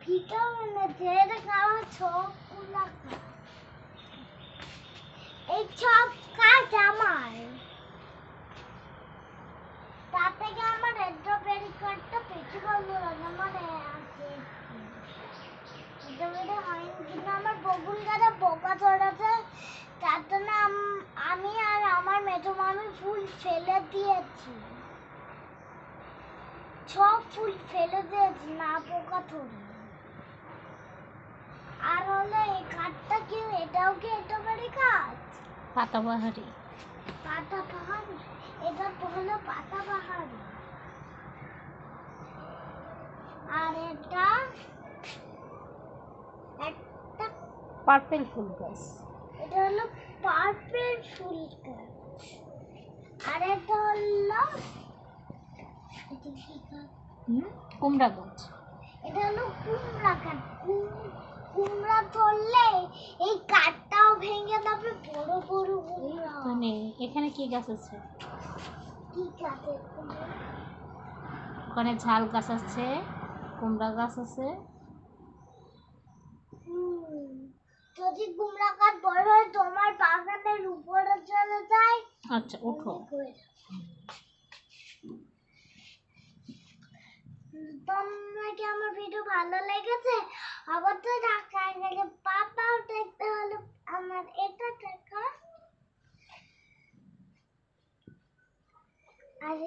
ভিটামিনে এটা খাওয়া সবগুলা এই সব কাজ আমার তাতে কি আমার স্ট্রবেরি কার্ডটা পেছু করলো মানে আছে স্ট্রবেরি হয়নি কিন্তু আমার বকুল গাছে পোকা ধরেছে তার জন্য আমি আর আমার মেজো মামি ফুল ফেলে দিয়েছি সব ফুল ফেলে দিয়েছি না পোকা ধরে আর হলো এই কাঠটা কি এটাও কি স্ট্রবেরি গাছ পাতাবাহারি পাতাবাহারি এটা হলো পাতাবাহারি আর এটা একটা পার্পল ফুল গাছ এটা হলো পার্পল ফুল গাছ আর এটা হলো কুমড়া গাছ এটা হলো কুমড়া গাছ কুমড়া ধরলে এই কাঠটাও ভেঙে যাবে বড় বড় কুমড়া মানে এখানে কি গাছ আছে কি গাছে ওখানে ঝাল গাছ আছে কুমড়া গাছ আছে যদি কুমড়া গাছ বড় হয় তোমার বাগানের উপরে চলে যায় আচ্ছা ওঠো তোমরা কি আমার ভিডিও ভালো লেগেছে অবশ্যই ঢাকায় গেলে পাপাও দেখতে হলে আমার এটা দেখা আর